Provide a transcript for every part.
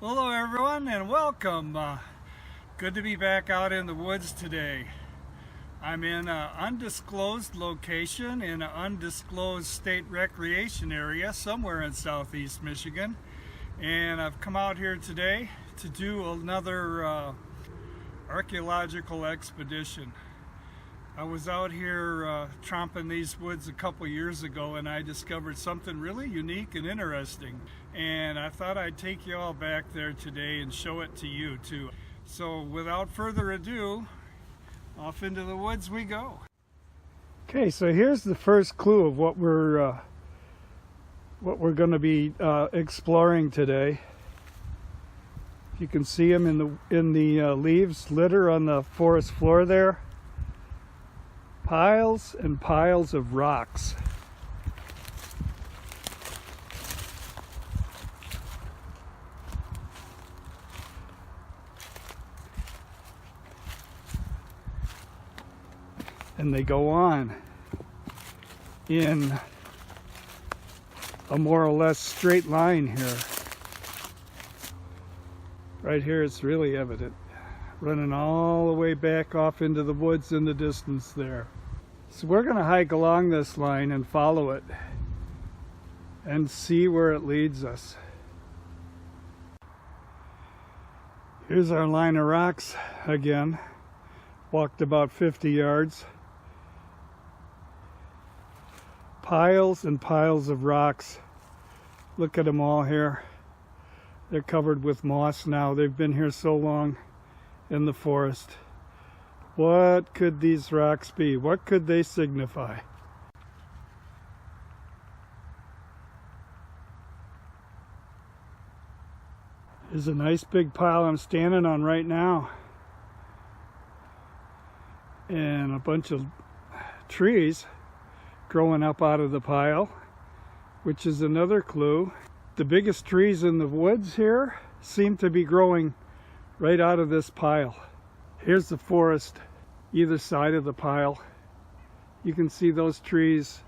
Hello everyone and welcome. Good to be back out in the woods today. I'm in an undisclosed location in an undisclosed state recreation area somewhere in southeast Michigan. And I've come out here today to do another archaeological expedition. I was out here tromping these woods a couple years ago and I discovered something really unique and interesting. And I thought I'd take you all back there today and show it to you too. So without further ado, off into the woods we go. Okay, so here's the first clue of what we're going to be exploring today. You can see them in the leaves litter on the forest floor there. Piles and piles of rocks. And they go on in a more or less straight line here. Right here it's really evident, running all the way back off into the woods in the distance there. So we're going to hike along this line and follow it and see where it leads us. Here's our line of rocks again. Walked about 50 yards. Piles and piles of rocks. Look at them all here. They're covered with moss now. They've been here so long in the forest. What could these rocks be? What could they signify? Here's a nice big pile I'm standing on right now. And a bunch of trees growing up out of the pile, which is another clue. The biggest trees in the woods here seem to be growing right out of this pile. Here's the forest either side of the pile. You can see those trees,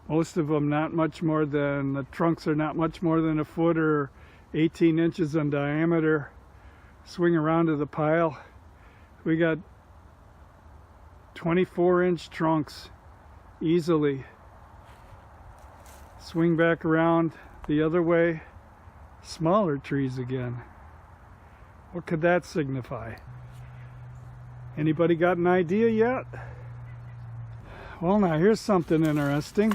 most of them not much more than, the trunks are not much more than a foot or 18 inches in diameter. Swing around to the pile. We got 24-inch trunks easily. Swing back around the other way, smaller trees again. What could that signify? Anybody got an idea yet? Well, now here's something interesting.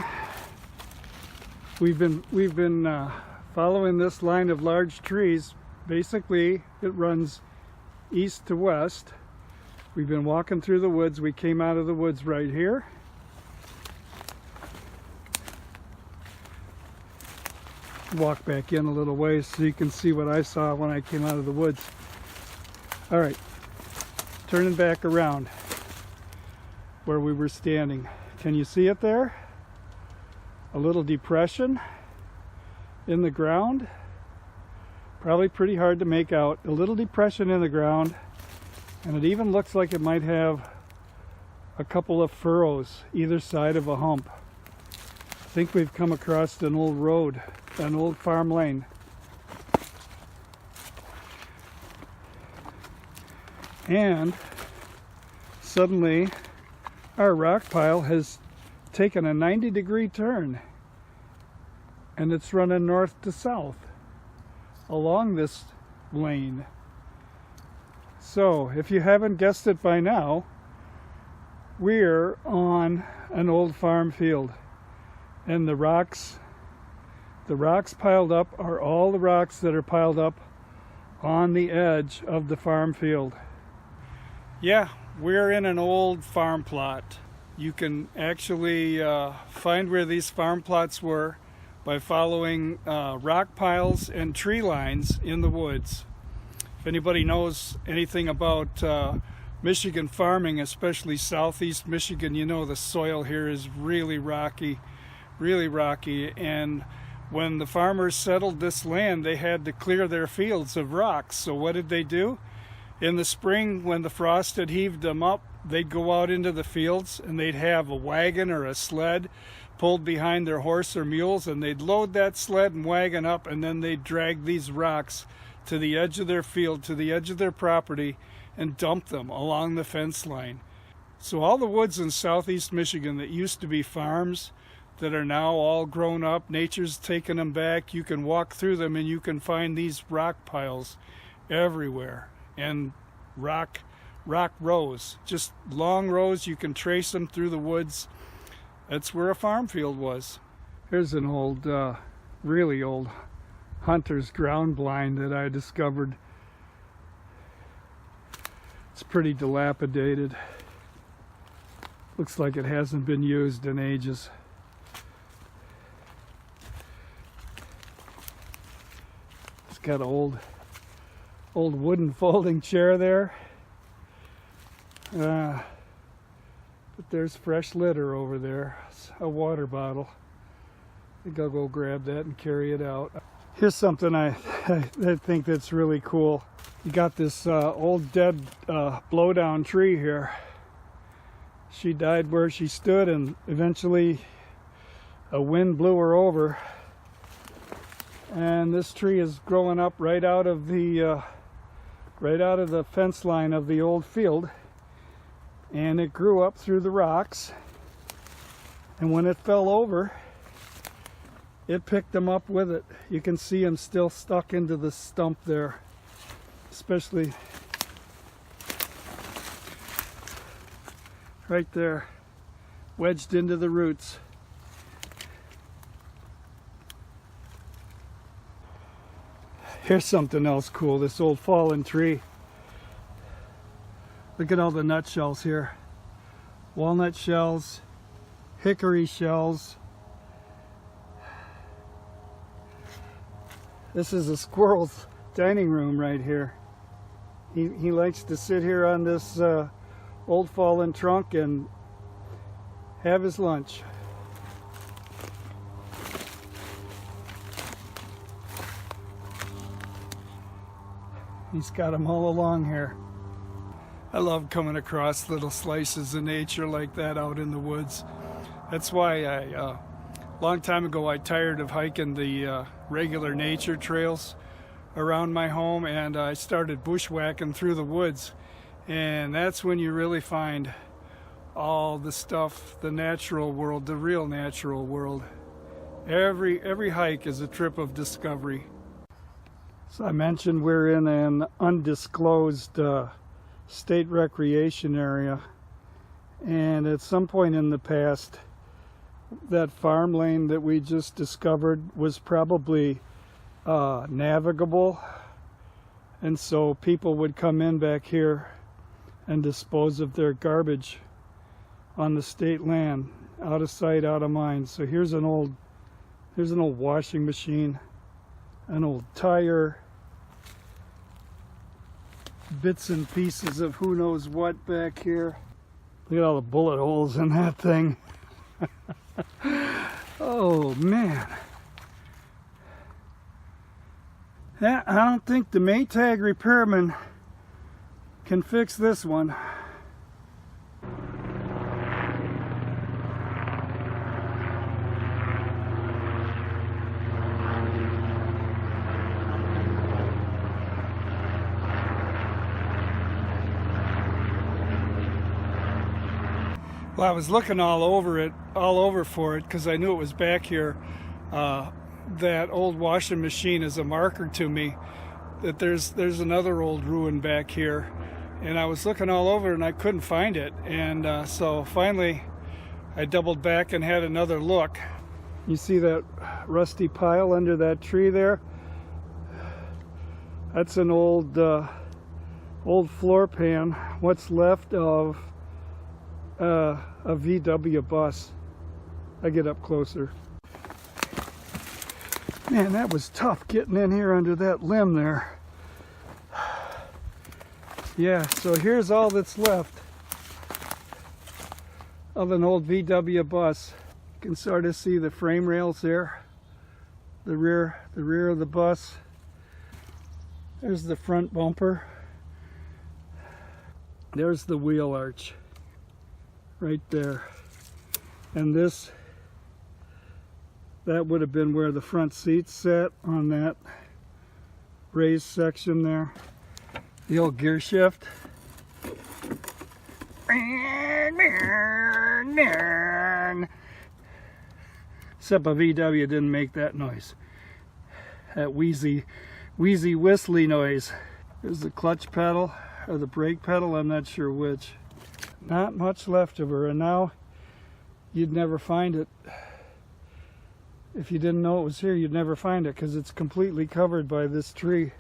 We've been following this line of large trees. Basically, it runs east to west. We've been walking through the woods. We came out of the woods right here. Walk back in a little ways so you can see what I saw when I came out of the woods. All right, turning back around where we were standing. Can you see it there? A little depression in the ground. Probably pretty hard to make out. A little depression in the ground, and it even looks like it might have a couple of furrows either side of a hump. I think we've come across an old road, an old farm lane. And suddenly our rock pile has taken a 90-degree turn and it's running north to south along this lane. So if you haven't guessed it by now, we're on an old farm field. And the rocks piled up are all the rocks that are piled up on the edge of the farm field. Yeah, we're in an old farm plot. You can actually find where these farm plots were by following rock piles and tree lines in the woods. If anybody knows anything about Michigan farming, especially southeast Michigan, you know the soil here is really rocky, and when the farmers settled this land, they had to clear their fields of rocks. So what did they do? In the spring, when the frost had heaved them up, they'd go out into the fields and they'd have a wagon or a sled pulled behind their horse or mules, and they'd load that sled and wagon up, and then they'd drag these rocks to the edge of their field, to the edge of their property, and dump them along the fence line. So all the woods in southeast Michigan that used to be farms, that are now all grown up, nature's taken them back. You can walk through them and you can find these rock piles everywhere, and rock rows, just long rows. You can trace them through the woods. That's where a farm field was. Here's an old, really old hunter's ground blind that I discovered. It's pretty dilapidated. Looks like it hasn't been used in ages. It's got an old wooden folding chair there. But there's fresh litter over there. It's a water bottle. I think I'll go grab that and carry it out. Here's something I think that's really cool. You got this old dead blowdown tree here. She died where she stood, and eventually a wind blew her over. And this tree is growing up right out of the fence line of the old field. And it grew up through the rocks, and when it fell over, it picked them up with it. You can see them still stuck into the stump there, especially right there, wedged into the roots. Here's something else cool, this old fallen tree. Look at all the nutshells here. Walnut shells, hickory shells. This is a squirrel's dining room right here. He likes to sit here on this old fallen trunk and have his lunch. He's got them all along here. I love coming across little slices of nature like that out in the woods. That's why a long time ago I tired of hiking the regular nature trails around my home, and I started bushwhacking through the woods. And that's when you really find all the stuff, the natural world, the real natural world. Every hike is a trip of discovery. So I mentioned we're in an undisclosed state recreation area, and at some point in the past that farm lane that we just discovered was probably navigable, and so people would come in back here and dispose of their garbage on the state land, out of sight, out of mind. So here's an old washing machine, an old tire, bits and pieces of who knows what back here. Look at all the bullet holes in that thing. Oh man. Yeah, I don't think the Maytag repairman can fix this one. Well, I was looking all over for it because I knew it was back here. That old washing machine is a marker to me that there's another old ruin back here, and I was looking all over and I couldn't find it, and so finally I doubled back and had another look. You see that rusty pile under that tree there? That's an old floor pan, what's left of a VW bus. I get up closer. Man, that was tough getting in here under that limb there. Yeah, so here's all that's left of an old VW bus. You can sort of see the frame rails there, the rear of the bus. There's the front bumper. There's the wheel arch right there. And that would have been where the front seats sat on raised section there. The old gear shift. Except a VW didn't make that noise. That wheezy whistly noise. There's the clutch pedal or the brake pedal, I'm not sure which. Not much left of her, and now you'd never find it. If you didn't know it was here, you'd never find it because it's completely covered by this tree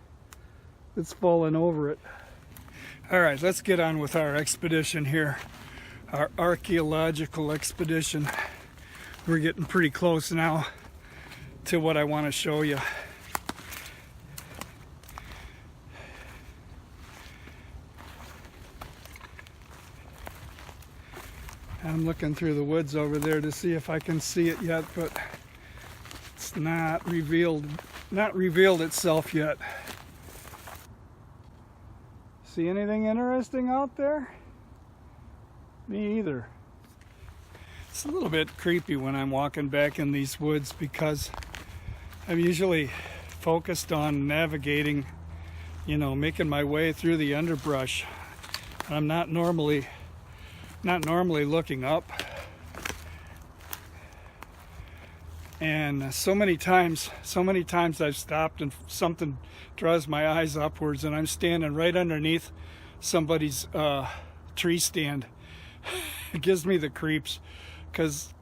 that's fallen over it. All right, let's get on with our expedition here, our archaeological expedition. We're getting pretty close now to what I want to show you. I'm looking through the woods over there to see if I can see it yet, but it's not revealed itself yet. See anything interesting out there? Me either. It's a little bit creepy when I'm walking back in these woods because I'm usually focused on navigating, you know, making my way through the underbrush. I'm not normally looking up. And so many times I've stopped and something draws my eyes upwards and I'm standing right underneath somebody's tree stand. It gives me the creeps because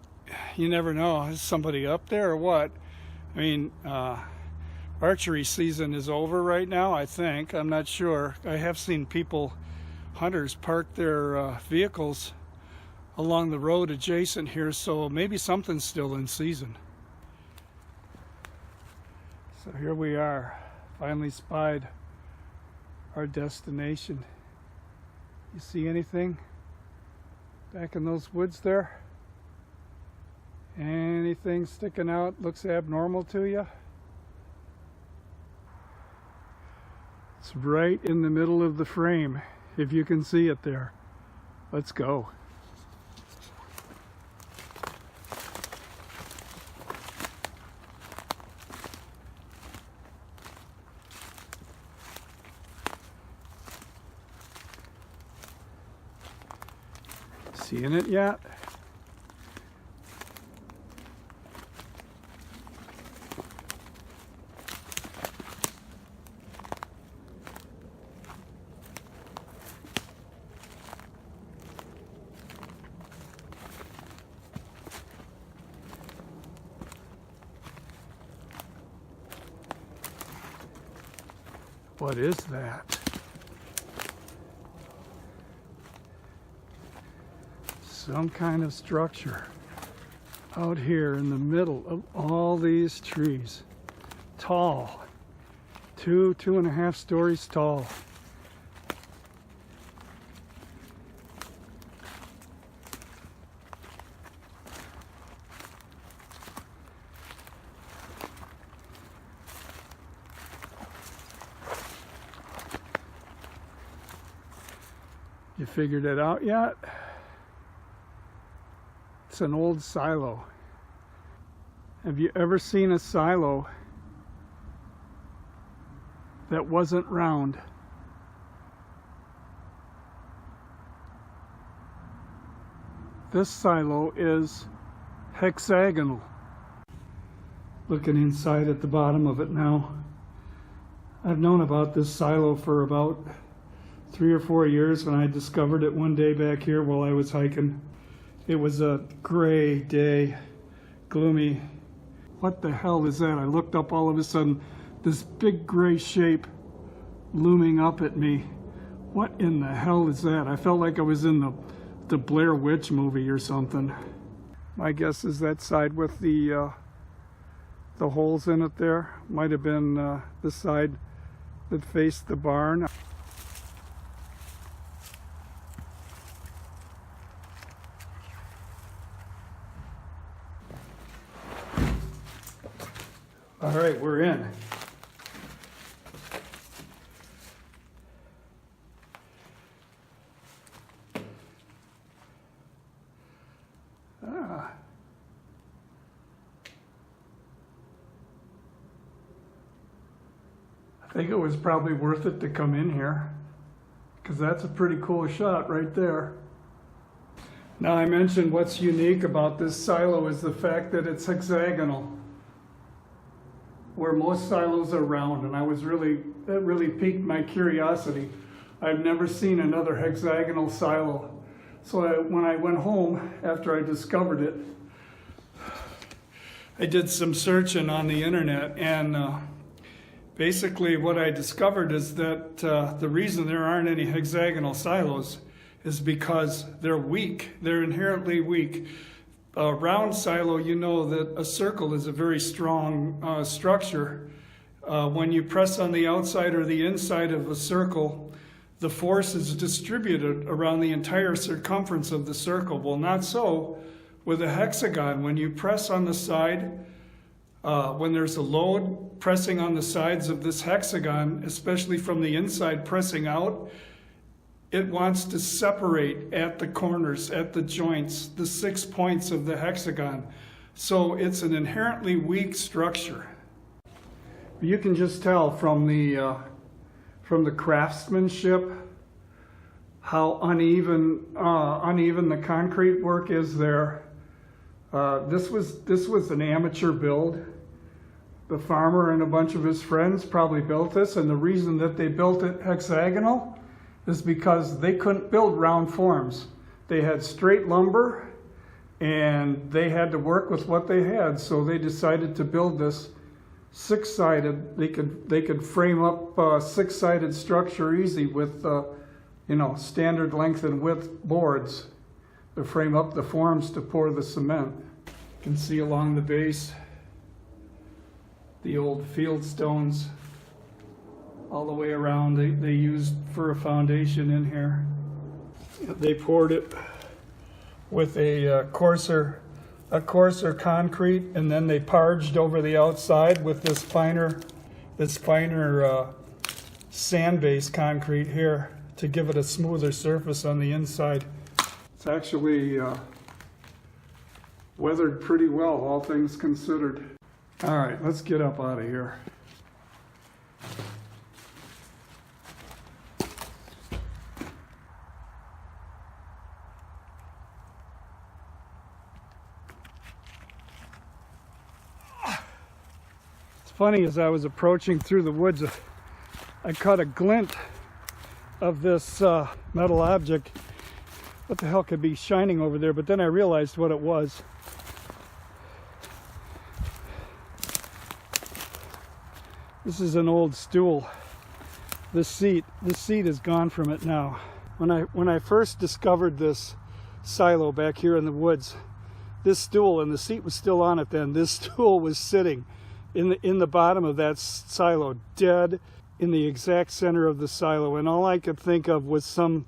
you never know, is somebody up there or what? I mean, archery season is over right now, I think. I'm not sure. I have seen hunters park their vehicles along the road adjacent here, so maybe something's still in season. So here we are, finally spied our destination. You see anything back in those woods there? Anything sticking out, looks abnormal to you? It's right in the middle of the frame, if you can see it there. Let's go. Seeing it yet? What is that? Some kind of structure out here in the middle of all these trees. Tall. 2.5 stories tall. You figured it out yet? It's an old silo. Have you ever seen a silo that wasn't round? This silo is hexagonal. Looking inside at the bottom of it now. I've known about this silo for about 3 or 4 years when I discovered it one day back here while I was hiking. It was a gray day, gloomy. What the hell is that? I looked up, all of a sudden, this big gray shape looming up at me. What in the hell is that? I felt like I was in the Blair Witch movie or something. My guess is that side with the holes in it there might have been the side that faced the barn. All right, we're in. I think it was probably worth it to come in here, because that's a pretty cool shot right there. Now, I mentioned what's unique about this silo is the fact that it's hexagonal, where most silos are round, and that really piqued my curiosity. I've never seen another hexagonal silo. So when I went home after I discovered it, I did some searching on the internet, and basically what I discovered is that the reason there aren't any hexagonal silos is because they're weak. They're inherently weak. A round silo, you know that a circle is a very strong structure. When you press on the outside or the inside of a circle, the force is distributed around the entire circumference of the circle. Well, not so with a hexagon. When you press on the side, when there's a load pressing on the sides of this hexagon, especially from the inside pressing out, it wants to separate at the corners, at the joints, the 6 points of the hexagon. So it's an inherently weak structure. You can just tell from the craftsmanship how uneven the concrete work is there. This was an amateur build. The farmer and a bunch of his friends probably built this, and the reason that they built it hexagonal is because they couldn't build round forms. They had straight lumber, and they had to work with what they had, so they decided to build this six-sided. They could frame up a six-sided structure easy with standard length and width boards to frame up the forms to pour the cement. You can see along the base the old field stones all the way around they used for a foundation in here. They poured it with a coarser concrete, and then they parged over the outside with this finer sand-based concrete here to give it a smoother surface on the inside. It's actually weathered pretty well, all things considered. All right, let's get up out of here. It's funny, as I was approaching through the woods, I caught a glint of this metal object. What the hell could be shining over there? But then I realized what it was. This is an old stool. This seat is gone from it now. When I first discovered this silo back here in the woods, this stool, and the seat was still on it then, this stool was sitting in the bottom of that silo, dead in the exact center of the silo, and all I could think of was some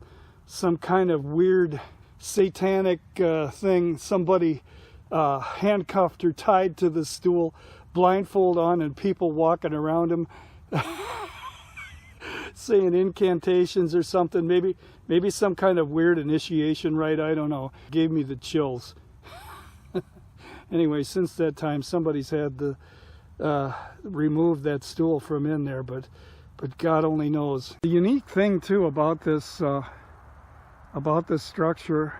kind of weird satanic thing, somebody handcuffed or tied to the stool, blindfold on, and people walking around him saying incantations or something, maybe some kind of weird initiation rite, I don't know. Gave me the chills. Anyway, since that time somebody's had to remove that stool from in there, but God only knows. The unique thing too about this structure,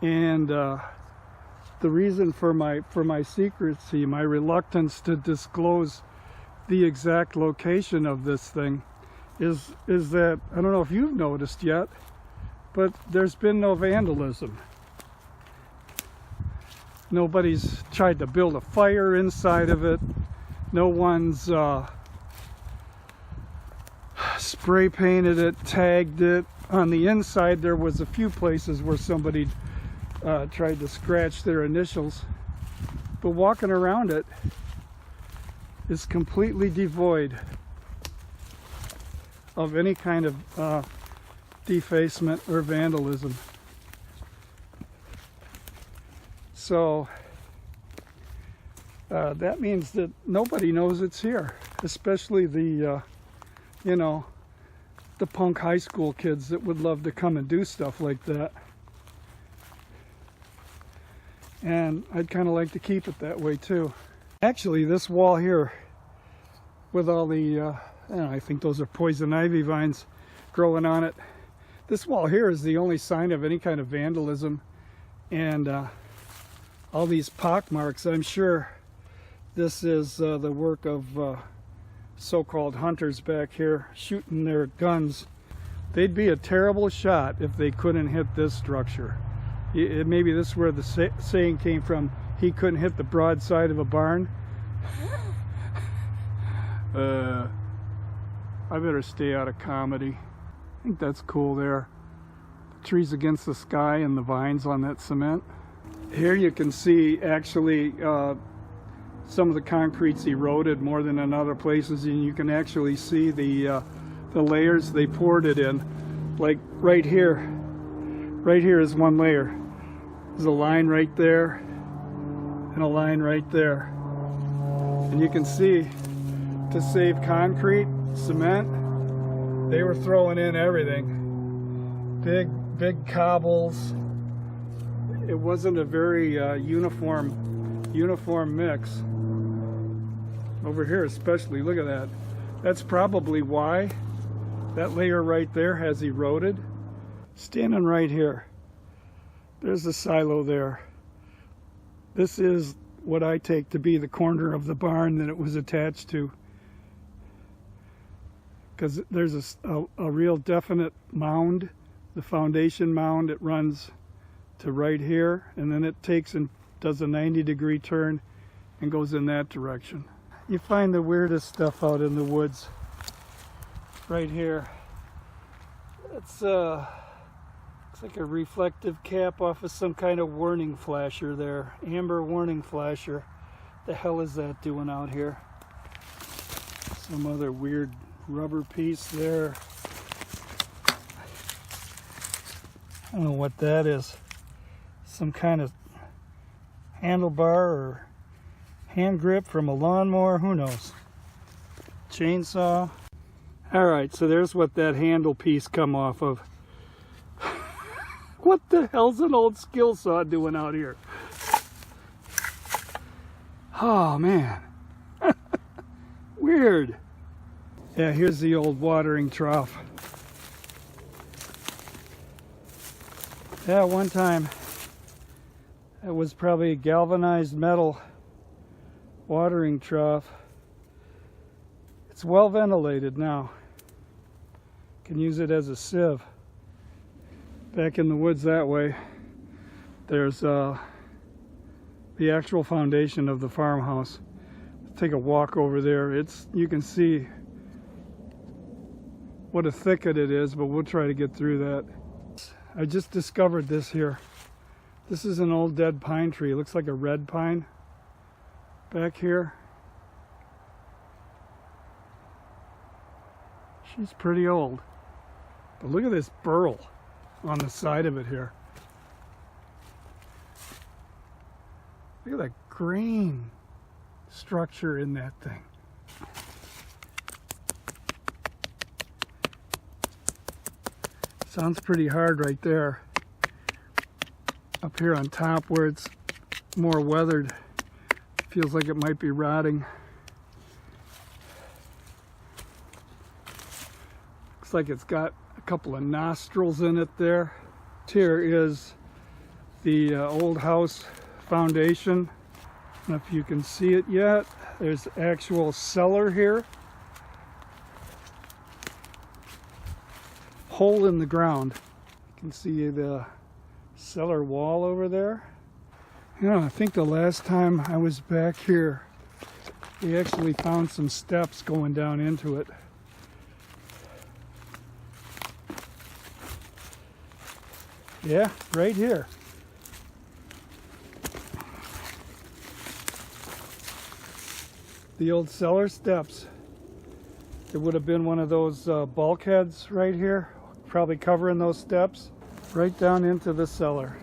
and the reason for my secrecy, my reluctance to disclose the exact location of this thing, is that, I don't know if you've noticed yet, but there's been no vandalism. Nobody's tried to build a fire inside of it. No one's spray painted it, tagged it. On the inside there was a few places where somebody tried to scratch their initials, but walking around it is completely devoid of any kind of defacement or vandalism. So that means that nobody knows it's here, especially the the punk high school kids that would love to come and do stuff like that. And I'd kind of like to keep it that way too. Actually, this wall here with all the I think those are poison ivy vines growing on it. This wall here is the only sign of any kind of vandalism, and all these pock marks, I'm sure this is the work of so-called hunters back here shooting their guns. They'd be a terrible shot if they couldn't hit this structure. Maybe this is where the saying came from, he couldn't hit the broadside of a barn. I better stay out of comedy. I think that's cool there. The trees against the sky and the vines on that cement. Here you can see actually some of the concrete's eroded more than in other places, and you can actually see the layers they poured it in. Like right here is one layer. There's a line right there and a line right there, and you can see, to save concrete, cement, they were throwing in everything. Big cobbles. It wasn't a very uniform mix. Over here especially, look at that. That's probably why that layer right there has eroded. Standing right here, there's the silo there. This is what I take to be the corner of the barn that it was attached to, because there's a real definite mound, the foundation mound. It runs to right here, and then it takes and does a 90-degree turn and goes in that direction. You find the weirdest stuff out in the woods. Right here, it's looks like a reflective cap off of some kind of warning flasher there. Amber warning flasher. The hell is that doing out here? Some other weird rubber piece there. I don't know what that is. Some kind of handlebar or hand grip from a lawnmower, who knows? Chainsaw. Alright, so there's what that handle piece come off of. What the hell's an old skill saw doing out here? Oh man. Weird. Yeah, here's the old watering trough. Yeah, one time it was probably a galvanized metal watering trough. It's well ventilated now. Can use it as a sieve. Back in the woods that way, there's the actual foundation of the farmhouse. Take a walk over there. You can see what a thicket it is, but we'll try to get through that. I just discovered this here. This is an old dead pine tree. It looks like a red pine back here. She's pretty old. But look at this burl on the side of it here. Look at that grain structure in that thing. Sounds pretty hard right there. Up here on top where it's more weathered, feels like it might be rotting. Looks like it's got a couple of nostrils in it there. Here is the old house foundation. I don't know if you can see it yet. There's actual cellar here. Hole in the ground. You can see the cellar wall over there. I think the last time I was back here, we actually found some steps going down into it. Yeah, right here. The old cellar steps. It would have been one of those bulkheads right here, probably covering those steps, right down into the cellar.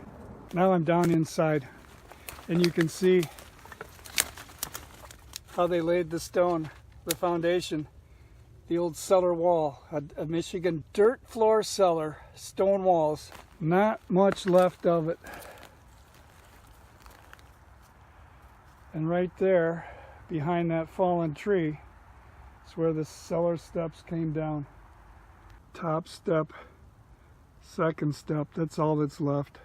Now I'm down inside, and you can see how they laid the stone, the foundation, the old cellar wall, a Michigan dirt floor cellar, stone walls. Not much left of it. And right there, behind that fallen tree, It's where the cellar steps came down. Top step, second step, that's all that's left.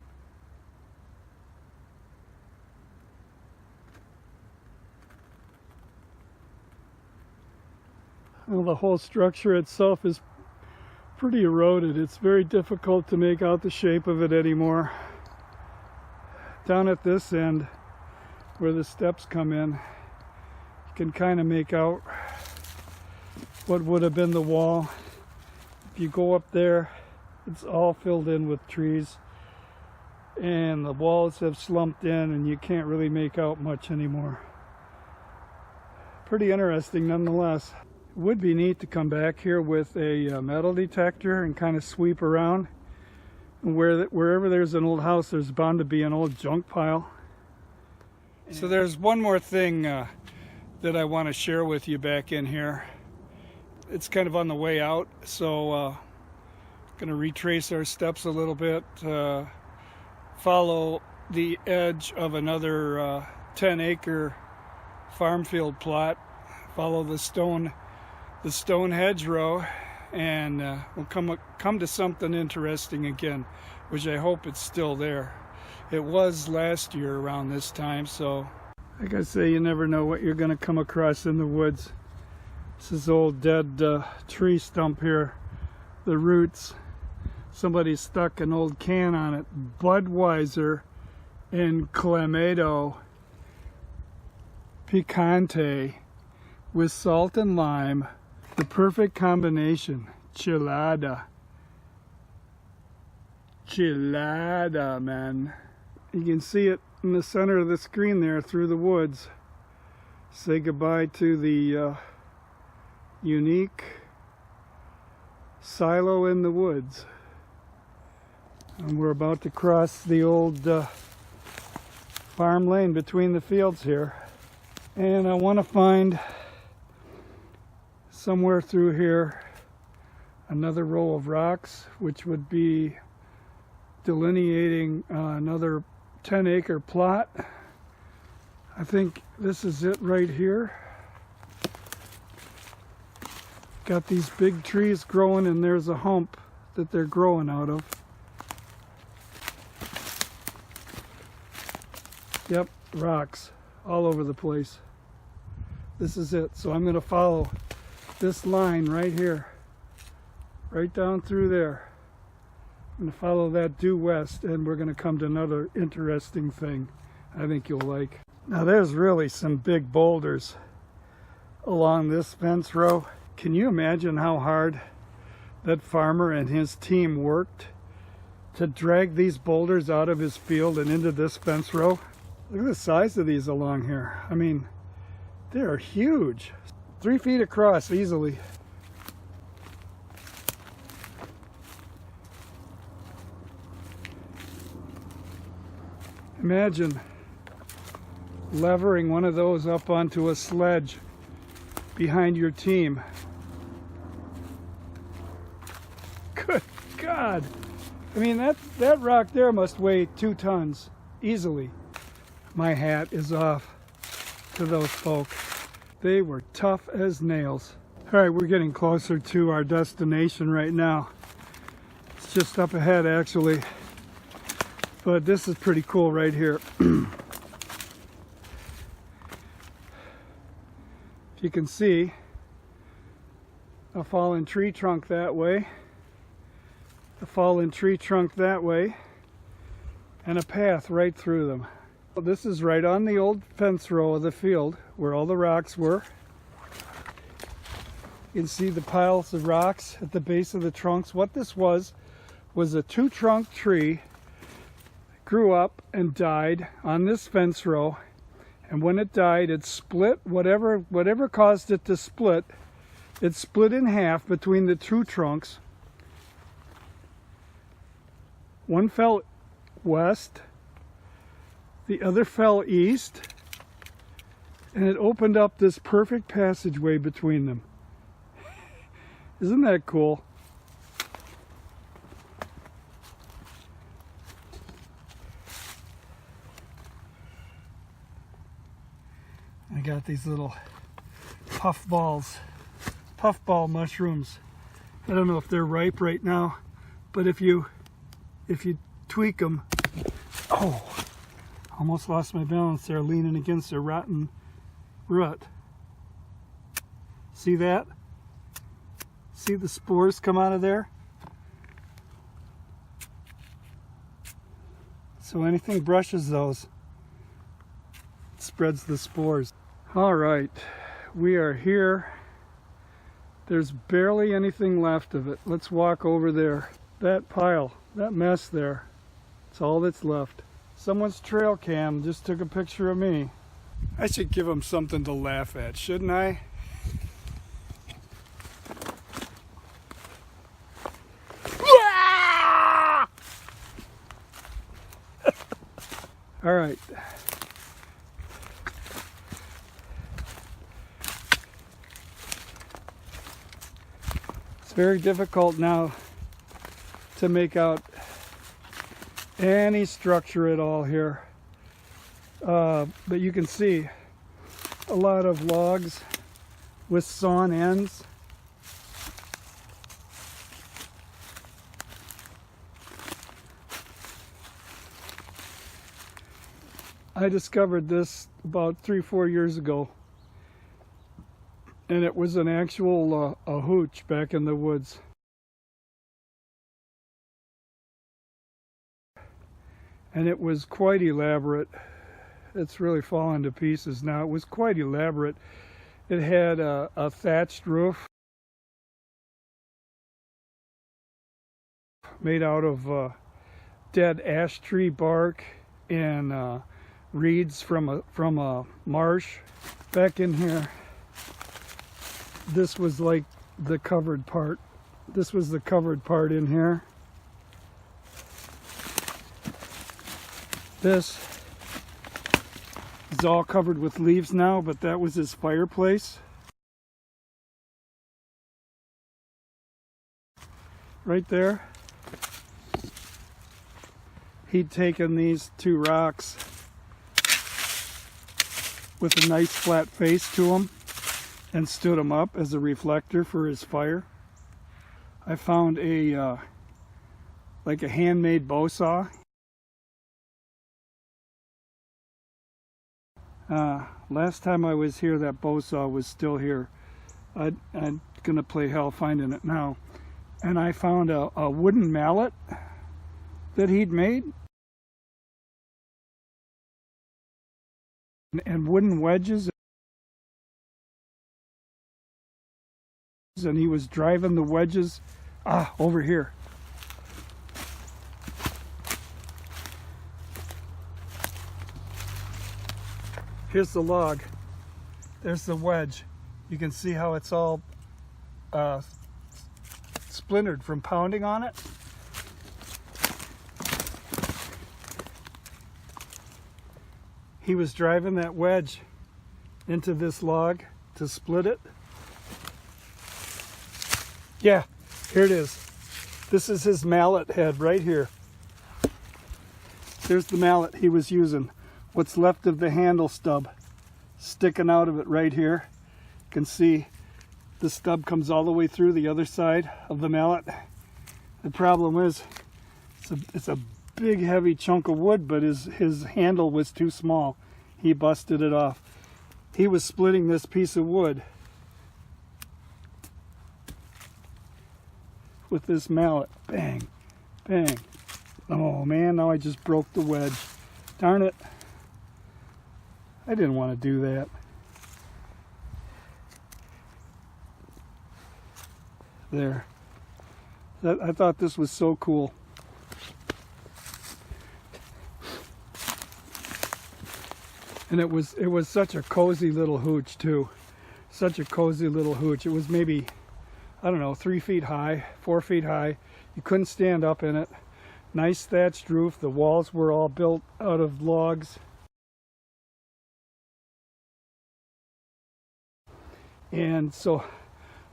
Well, the whole structure itself is pretty eroded. It's very difficult to make out the shape of it anymore. Down at this end, where the steps come in, you can kind of make out what would have been the wall. If you go up there, it's all filled in with trees, and the walls have slumped in and you can't really make out much anymore. Pretty interesting nonetheless. It would be neat to come back here with a metal detector and kind of sweep around. And wherever there's an old house, there's bound to be an old junk pile. So there's one more thing that I want to share with you back in here. It's kind of on the way out, so going to retrace our steps a little bit, follow the edge of another 10-acre farm field plot, follow the stone hedgerow, and we'll come to something interesting again, which I hope it's still there. It was last year around this time, so like I say, you never know what you're going to come across in the woods. This is old dead tree stump here, the roots. Somebody stuck an old can on it, Budweiser and Clamato Picante with salt and lime. The perfect combination. Chilada, man. You can see it in the center of the screen there through the woods. Say goodbye to the unique silo in the woods. And we're about to cross the old farm lane between the fields here. And I want to find somewhere through here another row of rocks, which would be delineating another 10-acre plot. I think this is it right here. Got these big trees growing, and there's a hump that they're growing out of. Yep, rocks all over the place. This is it. So I'm going to follow this line right here, right down through there. I'm going to follow that due west, and we're going to come to another interesting thing I think you'll like. Now there's really some big boulders along this fence row. Can you imagine how hard that farmer and his team worked to drag these boulders out of his field and into this fence row? Look at the size of these along here. I mean, they're huge. 3 feet across easily. Imagine levering one of those up onto a sledge behind your team. Good God. I mean, that rock there must weigh 2 tons easily. My hat is off to those folk. They were tough as nails. All right, we're getting closer to our destination right now. It's just up ahead, actually. But this is pretty cool right here. If you can see a fallen tree trunk that way, a fallen tree trunk that way, and a path right through them. This is right on the old fence row of the field where all the rocks were. You can see the piles of rocks at the base of the trunks. What this was a 2-trunk tree that grew up and died on this fence row. And when it died, it split. Whatever caused it to split, it split in half between the 2 trunks. One fell west, the other fell east, and it opened up this perfect passageway between them. Isn't that cool? I got these little puff balls puffball mushrooms. I don't know if they're ripe right now, but if you tweak them, oh, almost lost my balance there, leaning against a rotten root. See that? See the spores come out of there? So anything brushes those, it spreads the spores. All right, we are here. There's barely anything left of it. Let's walk over there. That pile, that mess there, it's all that's left. Someone's trail cam just took a picture of me. I should give them something to laugh at, shouldn't I? All right. It's very difficult now to make out any structure at all here. But you can see a lot of logs with sawn ends. I discovered this about 3-4 years ago, and it was an actual a hooch back in the woods. And it was quite elaborate. It's really fallen to pieces now. It was quite elaborate. It had a thatched roof made out of dead ash tree bark and reeds from a marsh. Back in here, this was like the covered part. This was the covered part in here. This is all covered with leaves now, but that was his fireplace. Right there. He'd taken these 2 rocks with a nice flat face to them and stood them up as a reflector for his fire. I found a like a handmade bow saw. Last time I was here, that bow saw was still here. I'm gonna play hell finding it now. And I found a wooden mallet that he'd made, and wooden wedges, and he was driving the wedges over here. Here's the log. There's the wedge. You can see how it's all splintered from pounding on it. He was driving that wedge into this log to split it. Yeah, here it is. This is his mallet head right here. There's the mallet he was using. What's left of the handle stub sticking out of it right here. You can see the stub comes all the way through the other side of the mallet. The problem is it's a big heavy chunk of wood, but his handle was too small. He busted it off. He was splitting this piece of wood with this mallet. Bang, bang. Oh man, now I just broke the wedge. Darn it. I didn't want to do that. There. I thought this was so cool. And it was such a cozy little hooch too. Such a cozy little hooch. It was maybe, I don't know, 3 feet high, 4 feet high. You couldn't stand up in it. Nice thatched roof. The walls were all built out of logs. And so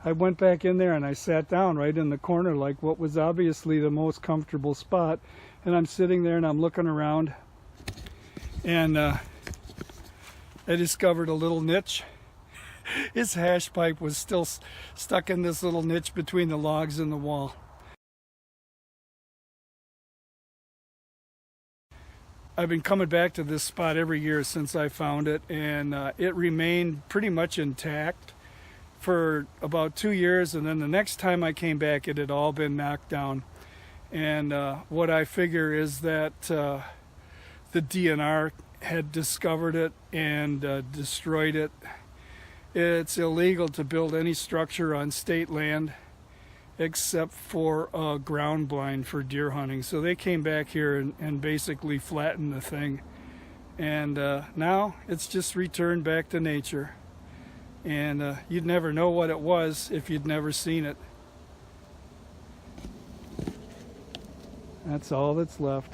I went back in there and I sat down right in the corner, like what was obviously the most comfortable spot. And I'm sitting there and I'm looking around, and I discovered a little niche. His hash pipe was still stuck in this little niche between the logs and the wall. I've been coming back to this spot every year since I found it, and it remained pretty much intact for about 2 years, and then the next time I came back it had all been knocked down. And what I figure is that the DNR had discovered it and destroyed it. It's illegal to build any structure on state land except for a ground blind for deer hunting. So they came back here and basically flattened the thing. And now it's just returned back to nature. And you'd never know what it was if you'd never seen it. That's all that's left.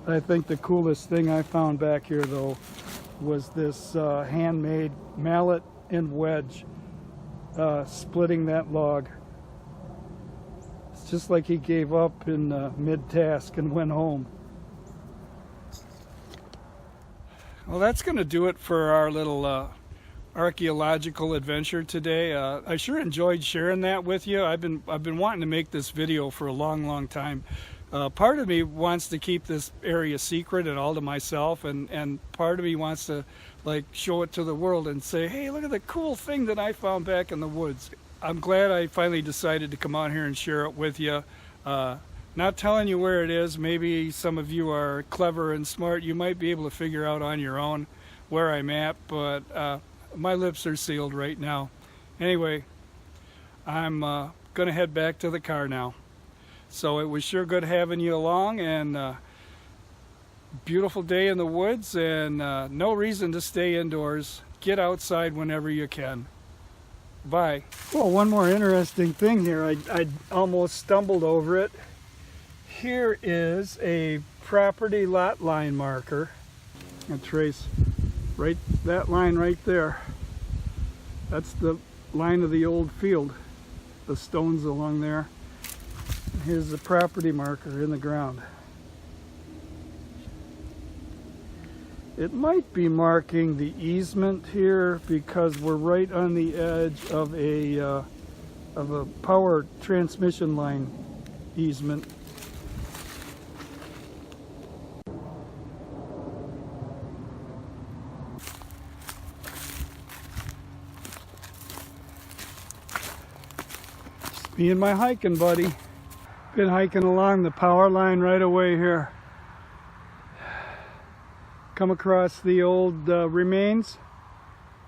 I think the coolest thing I found back here, though, was this handmade mallet and wedge splitting that log. It's just like he gave up in mid-task and went home. Well, that's going to do it for our little archaeological adventure today. I sure enjoyed sharing that with you. I've been wanting to make this video for a long time. Part of me wants to keep this area secret and all to myself, and part of me wants to like show it to the world and say, hey, look at the cool thing that I found back in the woods. I'm glad I finally decided to come out here and share it with you. Not telling you where it is. Maybe some of you are clever and smart. You might be able to figure out on your own where I'm at, but my lips are sealed right now. Anyway, I'm gonna head back to the car now. So it was sure good having you along, and beautiful day in the woods, and no reason to stay indoors. Get outside whenever you can. Bye. Well, one more interesting thing here. I almost stumbled over it. Here is a property lot line marker. I trace right that line right there. That's the line of the old field. The stones along there. Here's the property marker in the ground. It might be marking the easement here because we're right on the edge of a power transmission line easement. Just me and my hiking buddy. Been hiking along the power line right away here. Come across the old remains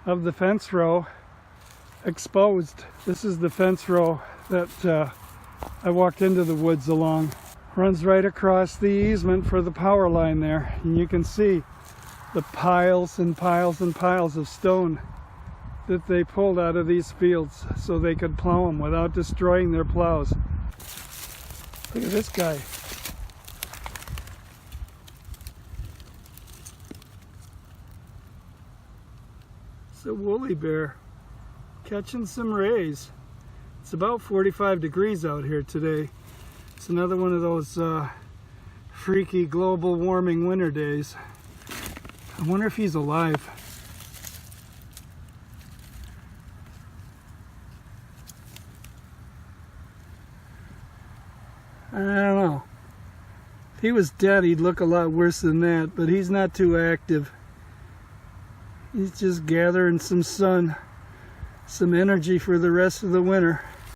of the fence row exposed. This is the fence row that I walked into the woods along. Runs right across the easement for the power line there, and you can see the piles and piles and piles of stone that they pulled out of these fields so they could plow them without destroying their plows. Look at this guy. It's a woolly bear catching some rays. It's about 45 degrees out here today. It's another one of those freaky global warming winter days. I wonder if he's alive. I don't know. If he was dead, he'd look a lot worse than that, but he's not too active. He's just gathering some sun, some energy for the rest of the winter.